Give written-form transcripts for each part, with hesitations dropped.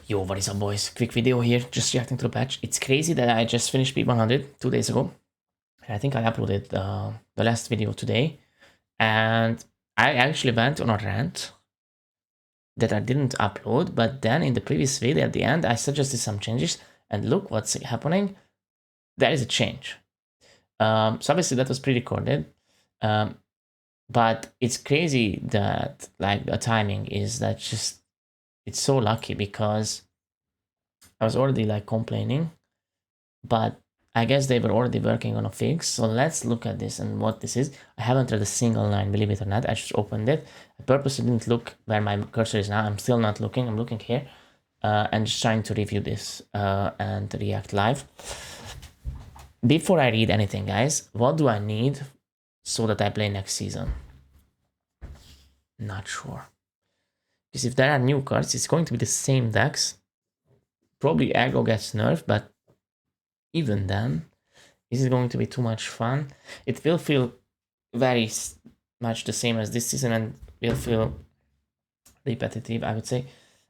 Yo, what is up, boys? Quick video here, just reacting to the patch. It's crazy that I just finished P100 2 days ago. I think I uploaded the last video today. And I actually went on a rant that I didn't upload. But then in the previous video at the end, I suggested some changes. And look what's happening. There is a change. So obviously that was pre-recorded. But it's crazy that like the timing is that just... It's so lucky because I was already like complaining, but I guess they were already working on a fix. So let's look at this and what this is. I haven't read a single line, believe it or not. I just opened it. I purposely didn't look where my cursor is now. I'm still not looking. I'm looking here and just trying to review this and react live. Before I read anything, guys, what do I need so that I play next season? Not sure. Because if there are new cards, it's going to be the same decks. Probably aggro gets nerfed, but even then, this is going to be too much fun. It will feel very much the same as this season and will feel repetitive, I would say.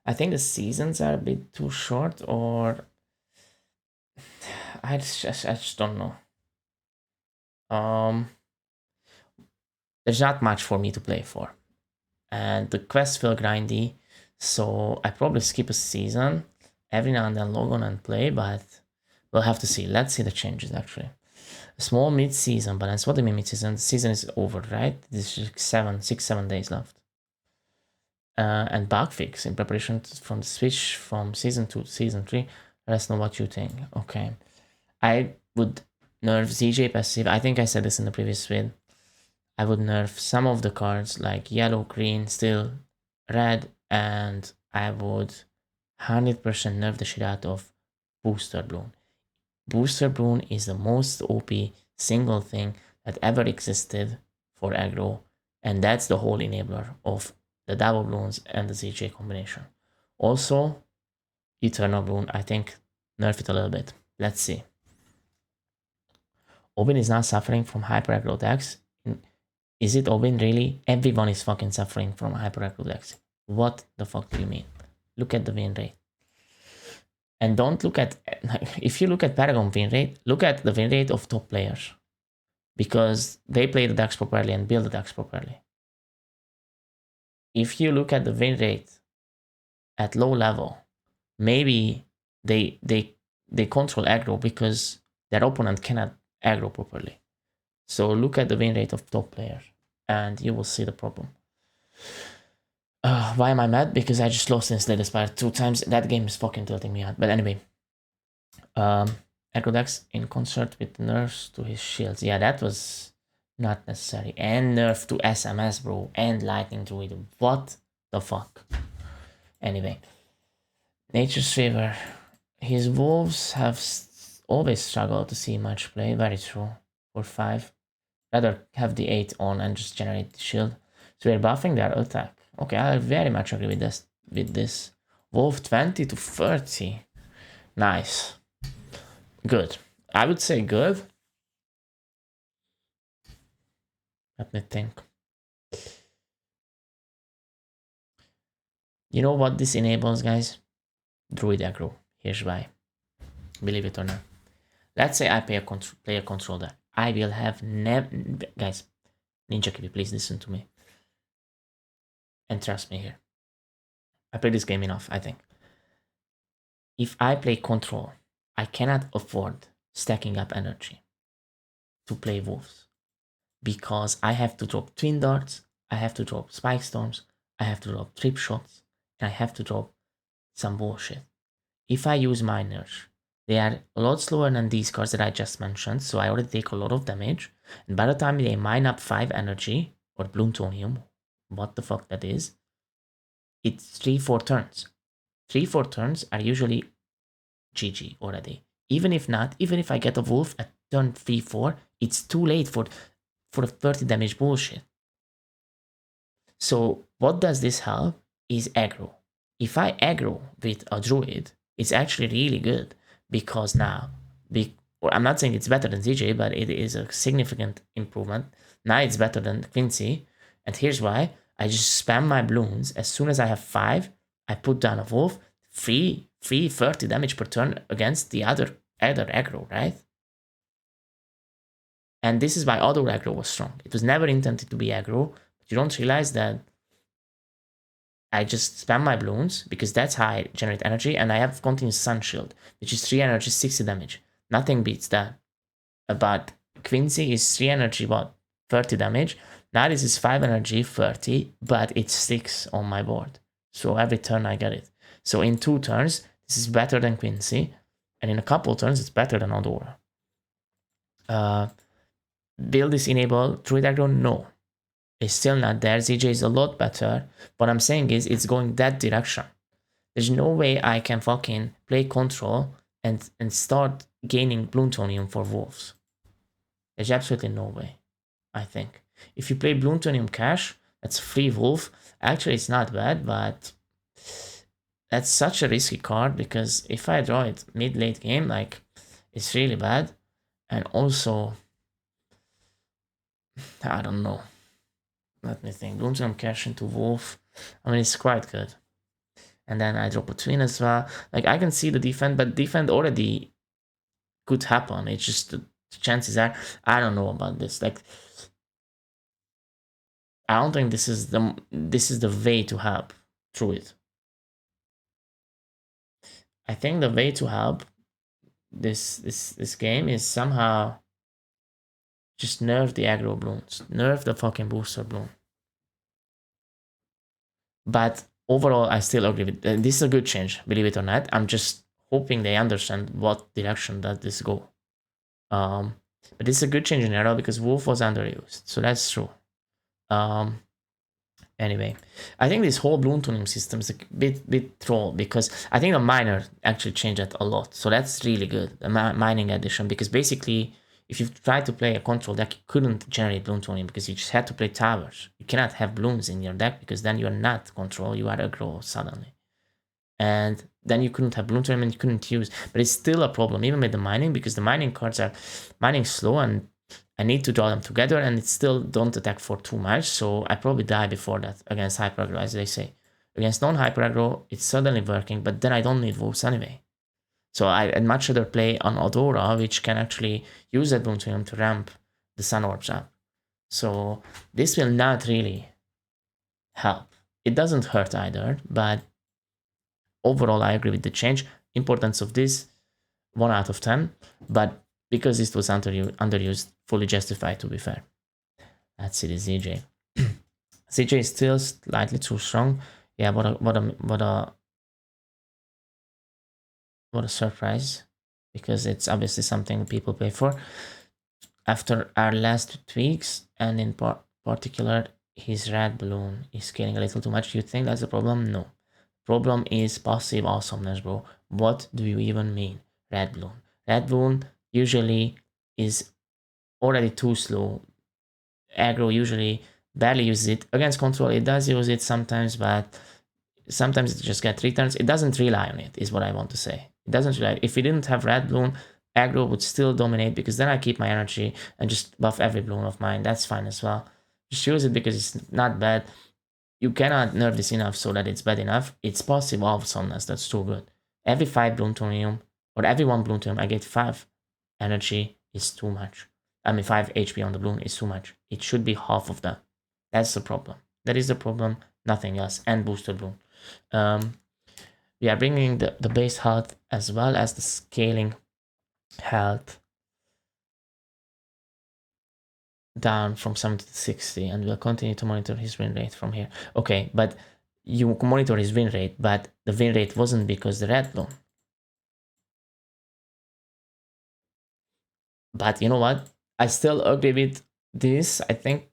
I think the seasons are a bit too short, or I just don't know. There's not much for me to play for. And the quests feel grindy, so I probably skip a season. Every now and then log on and play, but we'll have to see. Let's see the changes, actually. A small mid-season balance. What do you mean mid-season? The season is over, right? This is 6-7 days left. And bug fix in preparation from the switch from season 2 to season 3. Let us know what you think. Okay. I would nerf ZJ passive. I think I said this in the previous vid. I would nerf some of the cards like yellow, green, still red, and I would 100% nerf the shit out of Booster Bloon. Booster Bloon is the most OP single thing that ever existed for aggro, and that's the whole enabler of the double Bloons and the ZJ combination. Also, Eternal Bloon, I think nerf it a little bit. Let's see. Obin is not suffering from hyper aggro decks. Is it Obin really? Everyone is fucking suffering from hyper aggro decks. What the fuck do you mean? Look at the win rate. And don't look at, if you look at Paragon win rate, look at the win rate of top players. Because they play the decks properly and build the decks properly. If you look at the win rate at low level, maybe they control aggro because their opponent cannot aggro properly. So look at the win rate of top players and you will see the problem. Why am I mad? Because I just lost in Slay the Spire 2 times. That game is fucking tilting me out. But anyway. Aggro decks in concert with nerfs to his shields. Yeah, that was not necessary. And nerf to SMS, bro. And Lightning Druid. What the fuck? Anyway. Nature's Favor. His wolves have always struggled to see much play. Very true. For 5. Rather have the 8 on and just generate the shield. So we're buffing their attack. Okay, I very much agree with this. Wolf 20 to 30. Nice. Good. I would say good. Let me think. You know what this enables, guys? Druid aggro. Here's why. Believe it or not. Let's say I play a controller. I will have guys, Ninja Kiwi, please listen to me. And trust me here. I play this game enough, I think. If I play control, I cannot afford stacking up energy to play wolves. Because I have to drop twin darts, I have to drop spike storms, I have to drop trip shots, and I have to drop some bullshit. If I use miners, they are a lot slower than these cards that I just mentioned, so I already take a lot of damage. And by the time they mine up 5 energy, or Bloontonium, what the fuck that is, it's 3-4 turns. 3-4 turns are usually GG already. Even if not, even if I get a wolf at turn 3-4, it's too late for the 30 damage bullshit. So what does this help is aggro. If I aggro with a druid, it's actually really good because now, I'm not saying it's better than ZJ, but it is a significant improvement. Now it's better than Quincy, and here's why. I just spam my Bloons. As soon as I have 5, I put down a wolf. free 30 damage per turn against the other aggro, right? And this is why other aggro was strong. It was never intended to be aggro, but you don't realize that I just spam my Bloons because that's how I generate energy, and I have continuous Sun Shield, which is 3 energy, 60 damage. Nothing beats that. But Quincy is 3 energy, what? 30 damage. Now this is 5 energy, 30, but it sticks on my board. So every turn I get it. So in 2 turns, this is better than Quincy, and in a couple turns, it's better than Odora. Build is enable Druid aggro? No. It's still not there. ZJ is a lot better. What I'm saying is it's going that direction. There's no way I can fucking play control and start gaining Plutonium for wolves. There's absolutely no way, I think. If you play Plutonium Cash, that's free wolf. Actually, it's not bad, but that's such a risky card because if I draw it mid-late game, like, it's really bad. And also, I don't know. Let me think. Plutonium Cash into wolf. I mean, it's quite good. And then I drop a twin as well. Like, I can see the defend, but defend already could happen. It's just the chances are, I don't know about this. Like, I don't think this is the way to help through it. I think the way to help this game is somehow just nerf the aggro Bloons. Nerf the fucking booster Bloon. But overall, I still agree with this is a good change, believe it or not. I'm just hoping they understand what direction does this go. But this is a good change in general because Wolf was underused, so that's true. Anyway, I think this whole Bloon tuning system is a bit troll because I think the miner actually changed that a lot. So that's really good, the mining addition, because basically if you try to play a control deck, you couldn't generate Bloon tuning because you just had to play towers. You cannot have Bloons in your deck because then you're not control, you are aggro suddenly. And then you couldn't have Bloon tuning and you couldn't use, but it's still a problem even with the mining because the mining cards are mining slow and I need to draw them together and it still don't attack for too much, so I probably die before that against hyper aggro, as they say. Against non-hyper aggro, it's suddenly working, but then I don't need wolves anyway. So I'd much rather play on Odora, which can actually use that Bloon to ramp the Sun Orbs up. So this will not really help. It doesn't hurt either, but overall I agree with the change. Importance of this, 1 out of 10, but because this was underused, fully justified, to be fair. Let's see the ZJ. ZJ is still slightly too strong. Yeah, what a surprise, because it's obviously something people pay for. After our last tweaks, and in particular, his red balloon is scaling a little too much. You think that's a problem? No. Problem is passive awesomeness, bro. What do you even mean? Red balloon. Red balloon usually is already too slow. Aggro usually barely uses it. Against control, it does use it sometimes, but sometimes it just gets returns. It doesn't rely on it, is what I want to say. It doesn't rely. If we didn't have red balloon, aggro would still dominate because then I keep my energy and just buff every balloon of mine. That's fine as well. Just use it because it's not bad. You cannot nerf this enough so that it's bad enough. It's passive awesomeness. That's too good. Every 5 Plutonium, or every 1 Plutonium, I get 5 energy is too much. I mean, 5 HP on the balloon is too much. It should be half of that. That's the problem. That is the problem, nothing else. And booster balloon. We are bringing the base health as well as the scaling health down from 70 to 60, and we'll continue to monitor his win rate from here. Okay, but you monitor his win rate, but the win rate wasn't because the red balloon. But you know what? I still agree with this. I think,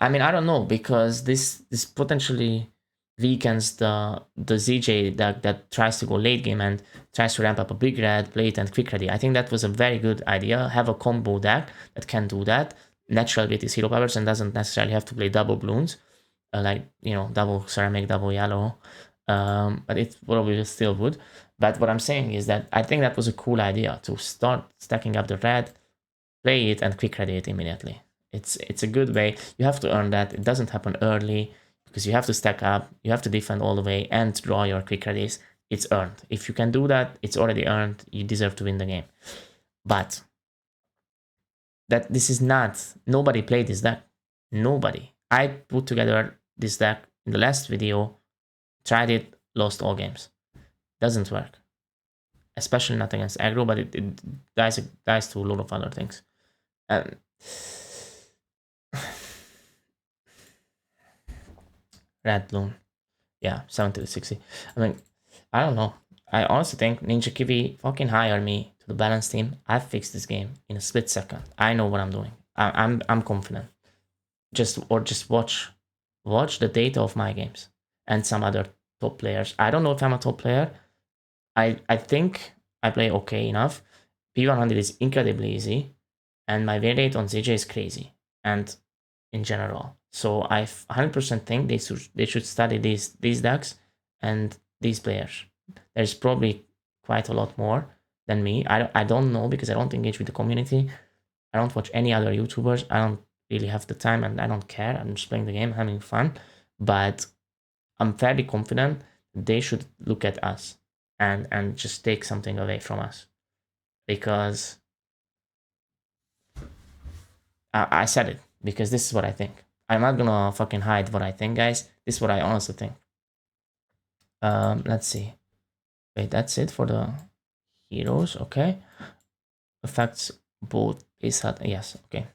I mean, I don't know, because this potentially weakens the ZJ deck that tries to go late game and tries to ramp up a big red, play it, and quick ready. I think that was a very good idea. Have a combo deck that can do that. Natural with his hero powers and doesn't necessarily have to play double Bloons, like, you know, double ceramic, double yellow. But it probably still would. But what I'm saying is that I think that was a cool idea to start stacking up the red, play it, and quick ready it immediately. It's a good way. You have to earn that. It doesn't happen early because you have to stack up, you have to defend all the way and draw your quick readies. it's earned. If you can do that, it's already earned. You deserve to win the game. But that this is not, nobody played this deck. Nobody. I put together this deck in the last video, tried it, lost all games. Doesn't work. Especially not against aggro, but it dies to a lot of other things. Red Bloon. Yeah, 70 to 60. I mean, I don't know. I honestly think Ninja Kiwi fucking hire me to the balance team. I fixed this game in a split second. I know what I'm doing. I'm confident. Just watch the data of my games and some other top players. I don't know if I'm a top player. I think I play okay enough. P100 is incredibly easy, and my win rate on ZJ is crazy. And in general, so I 100% think they should study these decks and these players. There's probably quite a lot more than me. I don't know because I don't engage with the community. I don't watch any other YouTubers. I don't really have the time and I don't care. I'm just playing the game, having fun. But I'm fairly confident they should look at us and just take something away from us. Because I said it, because this is what I think. I'm not gonna fucking hide what I think, guys. This is what I honestly think. Let's see. Wait, that's it for the heroes, okay. Affects both base health, yes, okay.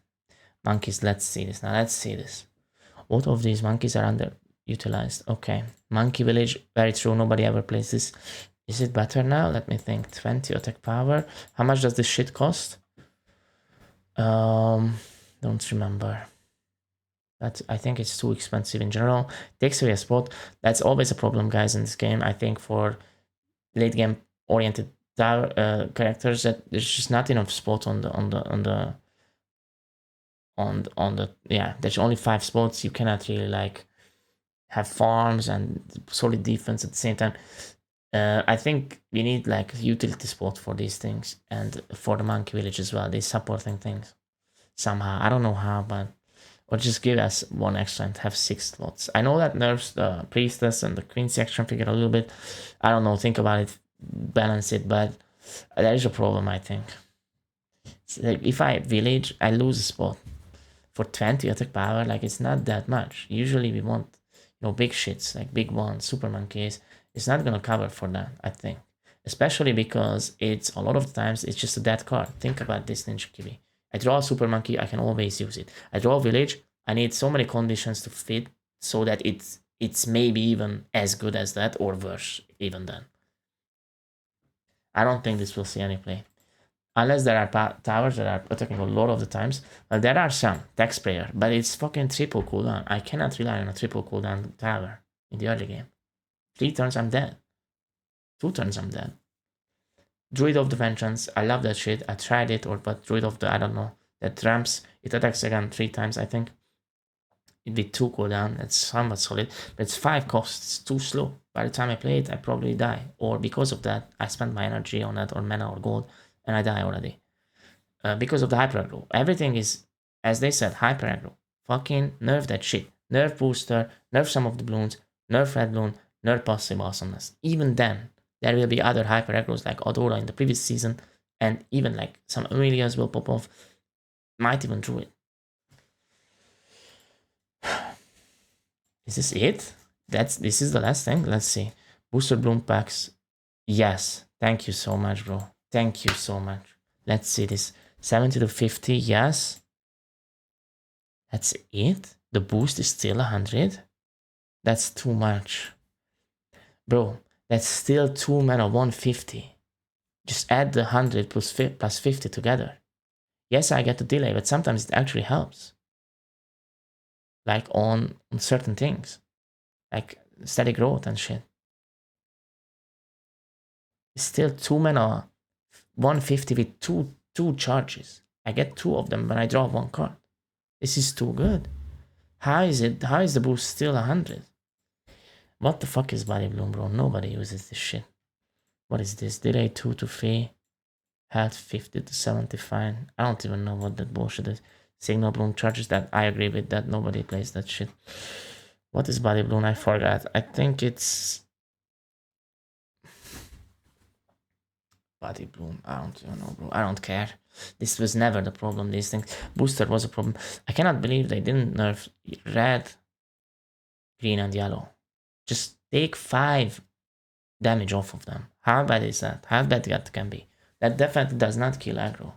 Monkeys, let's see this now. Let's see this. What of these monkeys are underutilized? Okay. Monkey Village, very true. Nobody ever plays this. Is it better now? Let me think. 20 attack power. How much does this shit cost? Don't remember. That I think it's too expensive in general. Takes away a spot. That's always a problem, guys, in this game. I think for late game oriented characters, that there's just not enough spot on the yeah. There's only 5 spots. You cannot really like have farms and solid defense at the same time. I think we need like utility spot for these things and for the Monkey Village as well. They're supporting things somehow. I don't know how, but or just give us 1 extra and have 6 slots. I know that nerfs the Priestess and the Queen's action figure a little bit. I don't know, think about it, balance it, but there is a problem, I think. Like if I village, I lose a spot. For 20 attack power, like it's not that much. Usually we want, big shits, like big ones, super monkeys. It's not gonna cover for that, I think. Especially because it's a lot of the times it's just a dead card. Think about this Ninja Kiwi. I draw a super monkey, I can always use it. I draw a village, I need so many conditions to fit so that it's maybe even as good as that or worse even then. I don't think this will see any play. Unless there are towers that are attacking a lot of the times. Well, there are some, Tax Prayer, but it's fucking triple cooldown. I cannot rely on a triple cooldown tower in the early game. 3 turns, I'm dead. 2 turns, I'm dead. Druid of the Vengeance, I love that shit. I tried it, but Druid of the, I don't know, that ramps, it attacks again 3 times, I think. It'd be 2 cooldown, that's somewhat solid, but it's 5 costs, too slow. By the time I play it, I probably die. Or because of that, I spend my energy on that, or mana or gold, and I die already. Because of the hyper aggro. Everything is, as they said, hyper aggro. Fucking nerf that shit. Nerf booster, nerf some of the Bloons, nerf red Bloon, nerf passive awesomeness. Even then, there will be other hyper aggros like Aurora in the previous season, and even like some Amelias will pop off. Might even Druid. Is this it? This is the last thing? Let's see. Booster Bloom packs. Yes. Thank you so much, bro. Thank you so much. Let's see this. 70 to 50, yes. That's it? The boost is still 100? That's too much. Bro, that's still 2 mana 150. Just add the 100 plus 50 together. Yes, I get the delay, but sometimes it actually helps. Like on certain things. Like steady growth and shit. It's still 2 mana 150 with two charges. I get 2 of them when I draw 1 card. This is too good. How is the boost still 100? What the fuck is Body Bloom, bro? Nobody uses this shit. What is this? Delay 2 to 3. Health 50 to 75. I don't even know what that bullshit is. Signal Bloom charges that. I agree with that. Nobody plays that shit. What is Body Bloom? I forgot. I think it's... Body bloom. I don't even know, bro. I don't care. This was never the problem. These things. Booster was a problem. I cannot believe they didn't nerf red, green, and yellow. Just take 5 damage off of them. How bad is that? How bad that can be? That definitely does not kill aggro.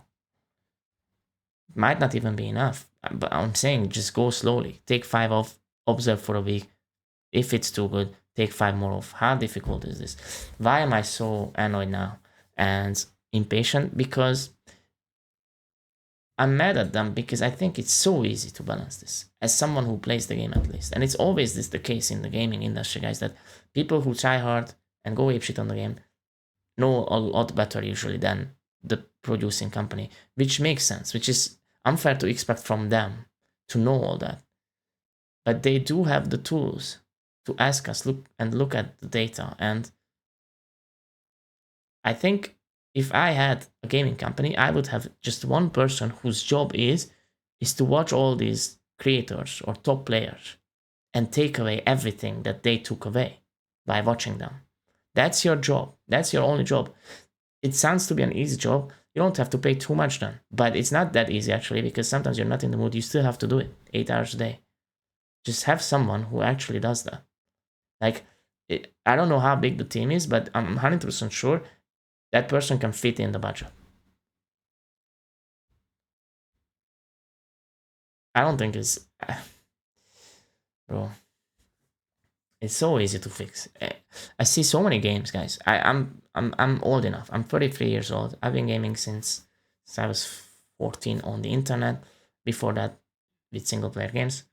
Might not even be enough. But I'm saying just go slowly. Take 5 off. Observe for a week. If it's too good, take 5 more off. How difficult is this? Why am I so annoyed now and impatient? Because I'm mad at them because I think it's so easy to balance this as someone who plays the game at least. And it's always this the case in the gaming industry, guys, that people who try hard and go apeshit on the game know a lot better usually than the producing company, which makes sense, which is unfair to expect from them to know all that. But they do have the tools to ask us look at the data. And I think if I had a gaming company, I would have just one person whose job is to watch all these creators or top players and take away everything that they took away by watching them. That's your job. That's your only job. It sounds to be an easy job. You don't have to pay too much then. But it's not that easy actually, because sometimes you're not in the mood. You still have to do it 8 hours a day. Just have someone who actually does that. Like, I don't know how big the team is, but I'm 100% sure that person can fit in the budget. I don't think it's... Bro. It's so easy to fix. I see so many games, guys. I'm old enough. I'm 33 years old. I've been gaming since I was 14 on the internet. Before that, with single player games.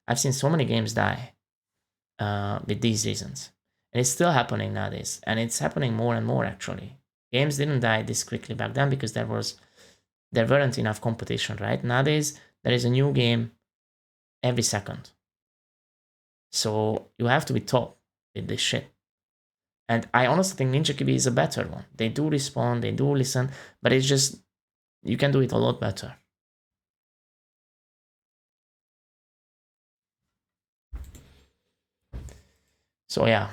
I've seen so many games die with these reasons. And it's still happening nowadays. And it's happening more and more, actually. Games didn't die this quickly back then because there weren't enough competition, right? Nowadays, there is a new game every second. So you have to be top with this shit. And I honestly think NinjaKiwi is a better one. They do respond, they do listen, but it's just, you can do it a lot better. So yeah.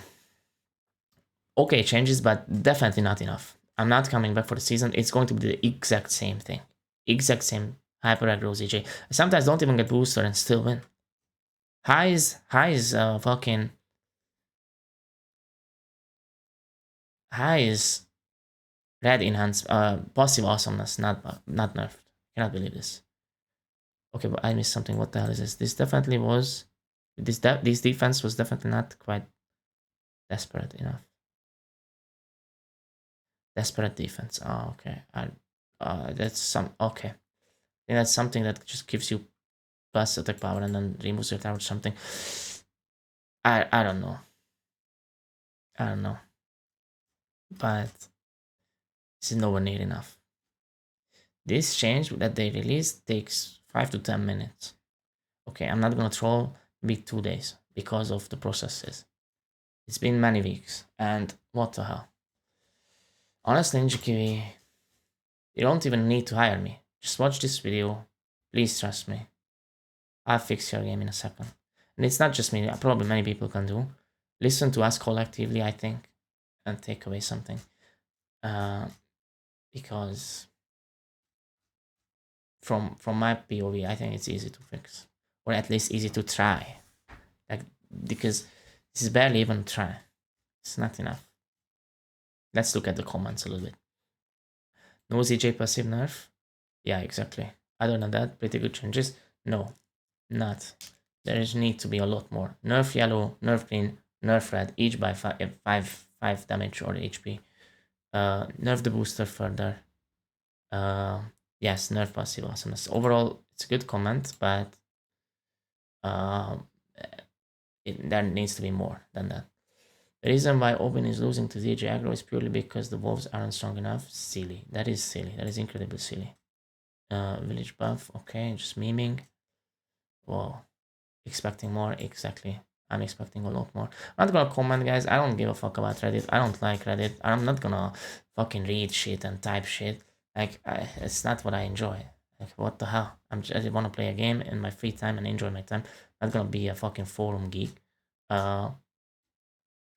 Okay, changes, but definitely not enough. I'm not coming back for the season. It's going to be the exact same thing. Exact same hyper aggro ZJ. I sometimes don't even get booster and still win. High is fucking... High is red enhance passive awesomeness, not nerfed. Cannot believe this. Okay, but I missed something. What the hell is this? This definitely was... This defense was definitely not quite desperate enough. Desperate defense. Oh, okay. That's some... Okay. I think that's something that just gives you plus attack power and then removes your tower or something. I don't know. I don't know. But this is nowhere near enough. This change that they released takes 5 to 10 minutes. Okay, I'm not gonna troll big 2 days because of the processes. It's been many weeks, and what the hell? Honestly, NinjaKiwi, you don't even need to hire me. Just watch this video. Please trust me. I'll fix your game in a second. And it's not just me, probably many people can do. Listen to us collectively, I think, and take away something. Because from my POV, I think it's easy to fix. Or at least easy to try. Like, because this is barely even a try. It's not enough. Let's look at the comments a little bit. No ZJ passive nerf? Yeah, exactly. Other than that, pretty good changes. No, not. There is need to be a lot more. Nerf yellow, nerf green, nerf red, each by 5 damage or HP. Nerf the booster further. Yes, nerf passive awesomeness. Overall, it's a good comment, but there needs to be more than that. The reason why Open is losing to ZJ aggro is purely because the wolves aren't strong enough. Silly. That is silly. That is incredibly silly. Village buff. Okay, just memeing. Whoa. Expecting more. Exactly. I'm expecting a lot more. I'm not gonna comment, guys. I don't give a fuck about Reddit. I don't like Reddit. I'm not gonna fucking read shit and type shit. Like, it's not what I enjoy. Like, what the hell? I just want to play a game in my free time and enjoy my time. I'm not gonna be a fucking forum geek.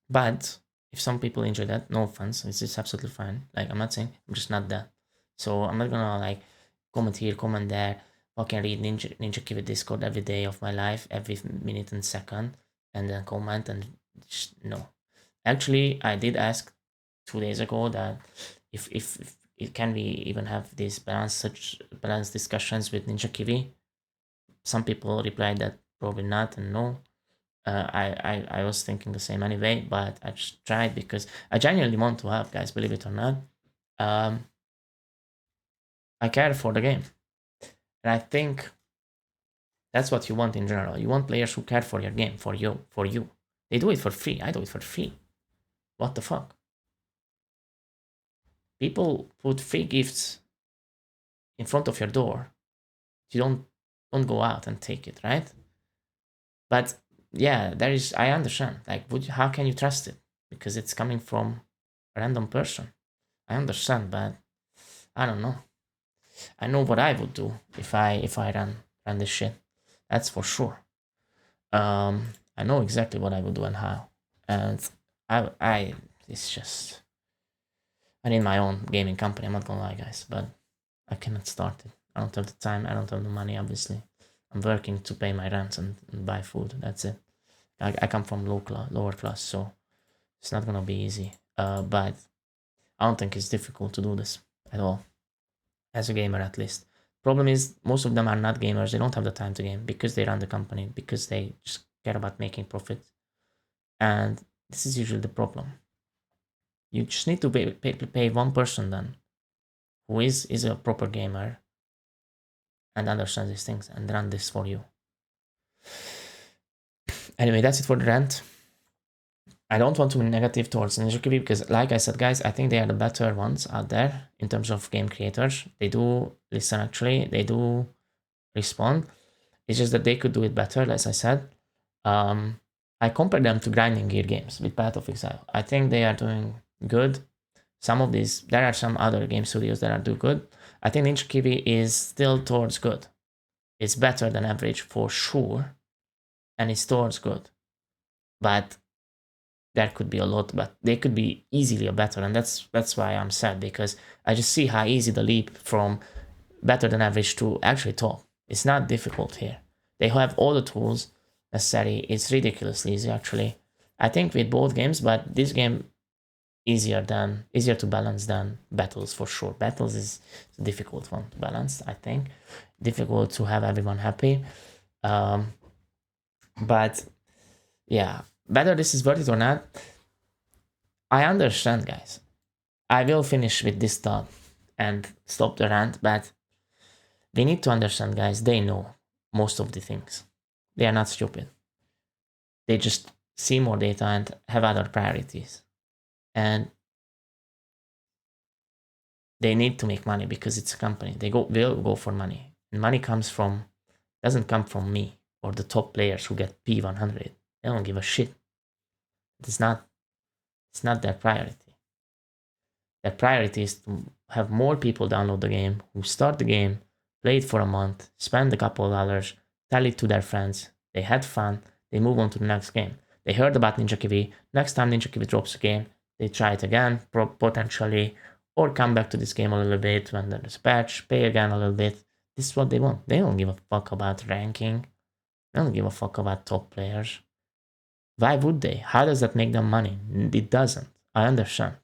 But if some people enjoy that, no offense, it's absolutely fine. Like, I'm not saying, I'm just not that. So I'm not gonna like comment here, comment there, fucking read Ninja Kiwi Discord every day of my life, every minute and second, and then comment and just, no. Actually, I did ask 2 days ago that if it can we even have these balanced discussions with Ninja Kiwi. Some people replied that probably not and no. I was thinking the same anyway, but I just tried because I genuinely want to have, guys, believe it or not. I care for the game. And I think that's what you want in general. You want players who care for your game, for you. They do it for free. I do it for free. What the fuck? People put free gifts in front of your door. You don't go out and take it, right? But yeah, I understand. Like, how can you trust it? Because it's coming from a random person. I understand, but I don't know. I know what I would do if I ran this shit. That's for sure. I know exactly what I would do and how. And it's just, I need my own gaming company. I'm not gonna lie, guys, but I cannot start it. I don't have the time. I don't have the money. Obviously, I'm working to pay my rent and buy food. That's it. I come from lower class, so it's not gonna be easy. But I don't think it's difficult to do this at all, as a gamer at least. Problem is, most of them are not gamers. They don't have the time to game because they run the company, because they just care about making profit. And this is usually the problem. You just need to pay one person then, who is a proper gamer and understands these things and run this for you. Anyway, that's it for the rant. I don't want to be negative towards Ninja Kiwi because, like I said, guys, I think they are the better ones out there in terms of game creators. They do listen, actually. They do respond. It's just that they could do it better, as I said. I compare them to grinding gear games with Path of Exile. I think they are doing good. There are some other game studios that are doing good. I think Ninja Kiwi is still towards good. It's better than average for sure, and it's towards good. But there could be a lot, but they could be easily a better, and that's why I'm sad, because I just see how easy the leap from better than average to actually top. It's not difficult here. They have all the tools necessary. It's ridiculously easy, actually. I think with both games, but this game easier to balance than Battles for sure. Battles is a difficult one to balance, I think. Difficult to have everyone happy. But yeah, whether this is worth it or not, I understand, guys. I will finish with this thought and stop the rant, but they need to understand, guys, they know most of the things. They are not stupid. They just see more data and have other priorities. And they need to make money because it's a company. They will go for money. And money doesn't come from me or the top players who get P100. They don't give a shit. It's not their priority. Their priority is to have more people download the game, who start the game, play it for a month, spend a couple of dollars, tell it to their friends, they had fun, they move on to the next game. They heard about Ninja Kiwi, next time Ninja Kiwi drops a game, they try it again, potentially, or come back to this game a little bit when there's a patch, pay again a little bit. This is what they want. They don't give a fuck about ranking. They don't give a fuck about top players. Why would they? How does that make them money? It doesn't. I understand.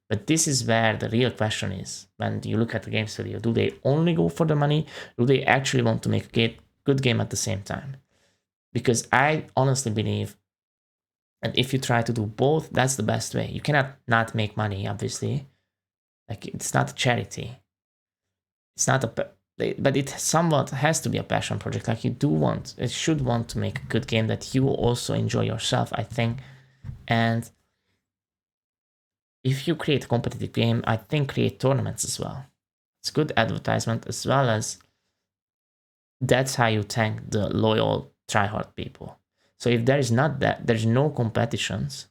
But this is where the real question is. When you look at the game studio, do they only go for the money? Do they actually want to make a good game at the same time? Because I honestly believe that if you try to do both, that's the best way. You cannot not make money, obviously. Like, it's not a charity. It's not but it somewhat has to be a passion project. Like, it should want to make a good game that you also enjoy yourself, I think. And if you create a competitive game, I think create tournaments as well. It's good advertisement, as well as that's how you thank the loyal tryhard people. So if there's no competitions,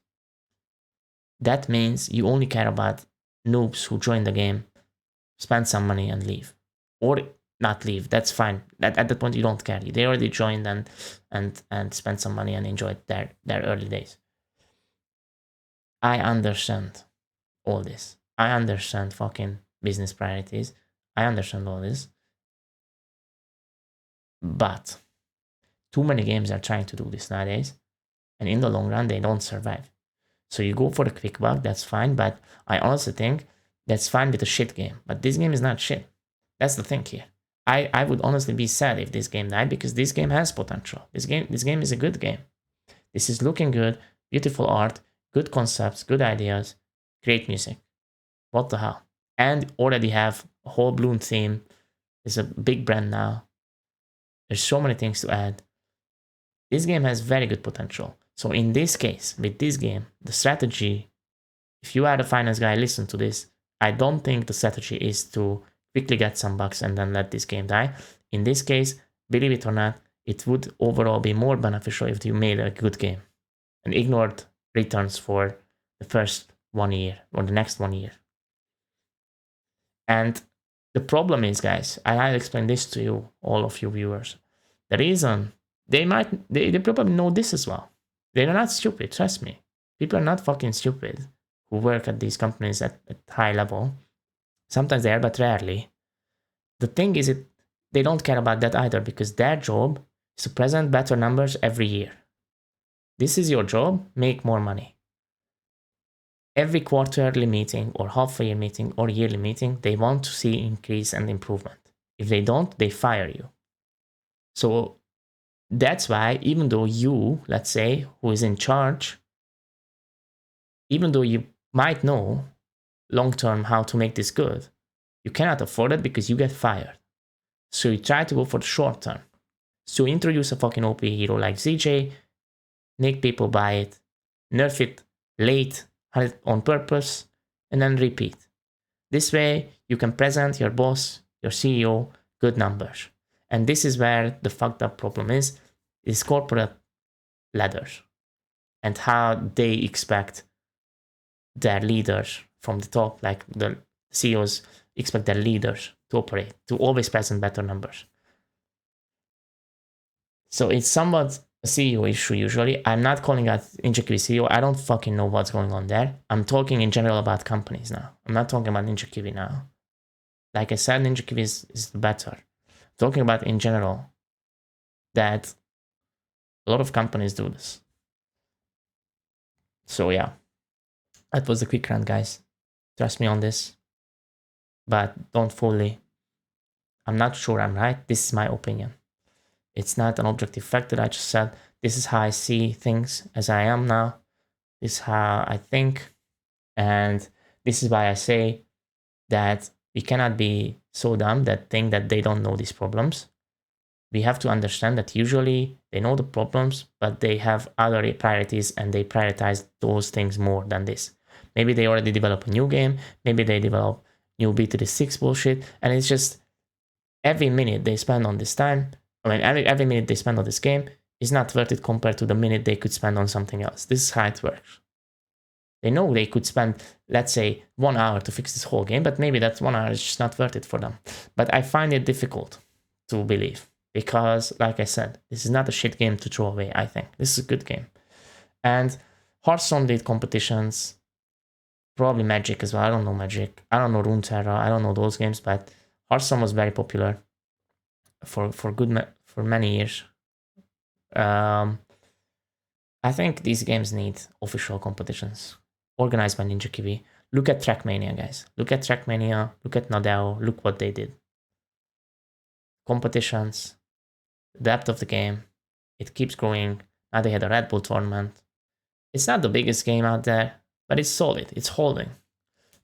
that means you only care about noobs who join the game, spend some money and leave. Or not leave, that's fine. At that point you don't care. They already joined and spent some money and enjoyed their early days. I understand all this. I understand fucking business priorities. I understand all this. But too many games are trying to do this nowadays. And in the long run, they don't survive. So you go for the quick buck, that's fine. But I honestly think that's fine with a shit game. But this game is not shit. That's the thing here. I would honestly be sad if this game died because this game has potential. This game is a good game. This is looking good, beautiful art, good concepts, good ideas, great music. What the hell? And already have a whole Bloon theme. It's a big brand now. There's so many things to add. This game has very good potential. So in this case, with this game, the strategy, if you are the finance guy, listen to this. I don't think the strategy is to quickly get some bucks and then let this game die. In this case, believe it or not, it would overall be more beneficial if you made a good game and ignored returns for the first 1 year or the next 1 year. And the problem is, guys, and I'll explain this to you, all of you viewers. The reason they probably know this as well. They're not stupid, trust me. People are not fucking stupid who work at these companies at high level. Sometimes they are, but rarely. The thing is, they don't care about that either because their job is to present better numbers every year. This is your job, make more money. Every quarterly meeting or half a year meeting or yearly meeting, they want to see increase and improvement. If they don't, they fire you. So that's why, even though you, let's say, who is in charge, even though you might know long term how to make this good, you cannot afford it because you get fired. So you try to go for the short term. So introduce a fucking OP hero like ZJ, make people buy it, nerf it late on purpose, and then repeat. This way, you can present your boss, your CEO, good numbers. And this is where the fucked up problem is corporate ladders and how they expect their leaders from the top, like the CEOs expect their leaders to operate, to always present better numbers. So it's somewhat a CEO issue usually. I'm not calling out NinjaKiwi CEO. I don't fucking know what's going on there. I'm talking in general about companies now. I'm not talking about NinjaKiwi now. Like I said, NinjaKiwi is better. I'm talking about in general that a lot of companies do this. So yeah, that was the quick rant, guys. Trust me on this, but don't fully. I'm not sure I'm right. This is my opinion. It's not an objective fact that I just said. This is how I see things as I am now. This is how I think. And this is why I say that we cannot be so dumb that think that they don't know these problems. We have to understand that usually they know the problems, but they have other priorities and they prioritize those things more than this. Maybe they already develop a new game. Maybe they develop new BT6 bullshit. And it's just every minute they spend on this time, I mean, every minute they spend on this game is not worth it compared to the minute they could spend on something else. This is how it works. They know they could spend, let's say, 1 hour to fix this whole game, but maybe that 1 hour is just not worth it for them. But I find it difficult to believe because, like I said, this is not a shit game to throw away, I think. This is a good game. And Hearthstone did competitions, probably Magic as well. I don't know Magic. I don't know Runeterra. I don't know those games, but Hearthstone was very popular for many years. I think these games need official competitions organized by NinjaKiwi. Look at Trackmania, guys. Look at Trackmania. Look at Nadeo. Look what they did. Competitions, depth of the game. It keeps growing. Now they had a Red Bull tournament. It's not the biggest game out there, but it's solid. It's holding.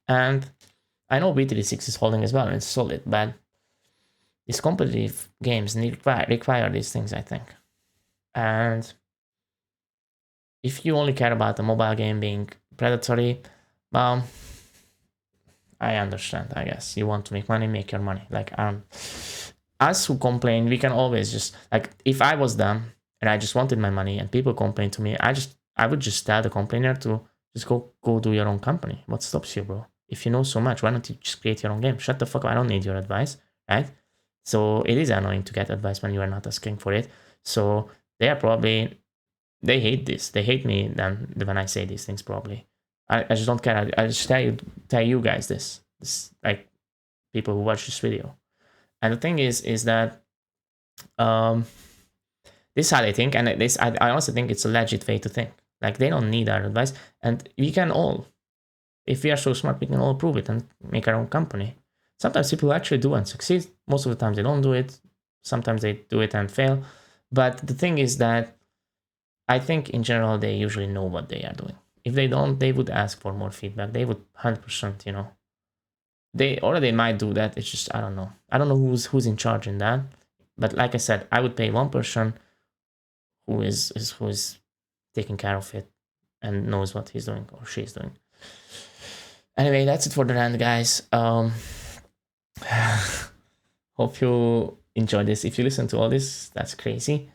And I know BT6 is holding as well, and it's solid, but these competitive games require these things, I think. And if you only care about the mobile game being predatory, well, I understand, I guess. You want to make money, make your money. Like, us who complain, we can always just, like, if I was them and I just wanted my money and people complain to me, I would just tell the complainer to just go do your own company. What stops you, bro? If you know so much, why don't you just create your own game? Shut the fuck up. I don't need your advice, right? So it is annoying to get advice when you are not asking for it. So they hate this. They hate me then when I say these things, probably. I just don't care. I just tell you guys this like people who watch this video. And the thing is that this is how they think, and this I also think it's a legit way to think. Like they don't need our advice, and we can all, if we are so smart, we can all prove it and make our own company. Sometimes people actually do and succeed. Most of the time they don't do it. Sometimes they do it and fail. But the thing is that I think in general they usually know what they are doing. If they don't, they would ask for more feedback. They would 100%, you know. They might do that. It's just I don't know. I don't know who's in charge in that. But like I said, I would pay one person who is taking care of it and knows what he's doing or she's doing. Anyway, that's it for the rant, guys. Hope you enjoyed this. If you listen to all this, that's crazy.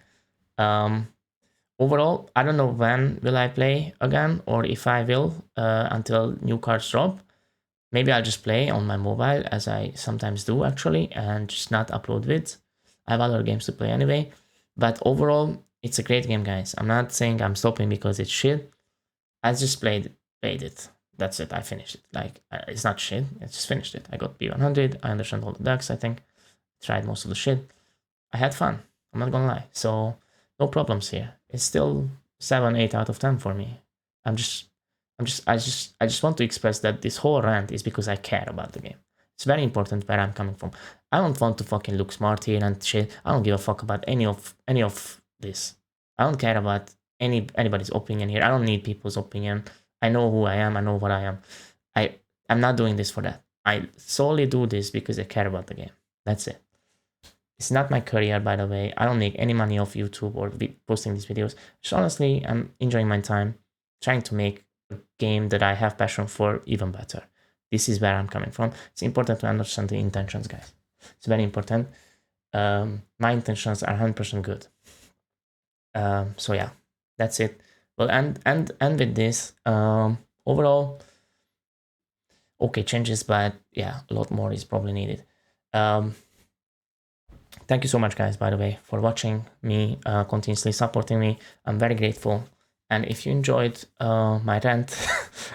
Overall, I don't know when will I play again, or if I will until new cards drop. Maybe I'll just play on my mobile, as I sometimes do actually, and just not upload vids. I have other games to play anyway. But overall, it's a great game, guys. I'm not saying I'm stopping because it's shit. I just played it. That's it. I finished it. Like, it's not shit. I just finished it. I got P100. I understand all the decks, I think. Tried most of the shit. I had fun. I'm not gonna lie. So, no problems here. It's still 7, 8 out of 10 for me. I just want to express that this whole rant is because I care about the game. It's very important where I'm coming from. I don't want to fucking look smart here and shit. I don't give a fuck about any of this. I don't care about anybody's opinion here. I don't need people's opinion. I know who I am. I know what I am. I'm not doing this for that. I solely do this because I care about the game. That's it. It's not my career, by the way. I don't make any money off YouTube or posting these videos. Just honestly, I'm enjoying my time, trying to make a game that I have passion for even better. This is where I'm coming from. It's important to understand the intentions, guys. It's very important. My intentions are 100% good. So yeah, that's it. Well, and with this, overall, okay changes, but yeah, a lot more is probably needed. Thank you so much, guys, by the way, for watching me, continuously supporting me. I'm very grateful. And if you enjoyed my rant,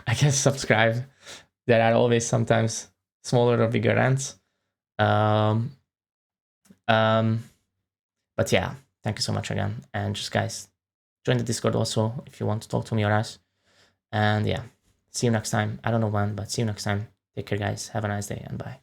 I guess subscribe. There are always sometimes smaller or bigger rants. But yeah, thank you so much again. And just, guys, join the Discord also if you want to talk to me or us. And yeah, see you next time. I don't know when, but see you next time. Take care, guys. Have a nice day and bye.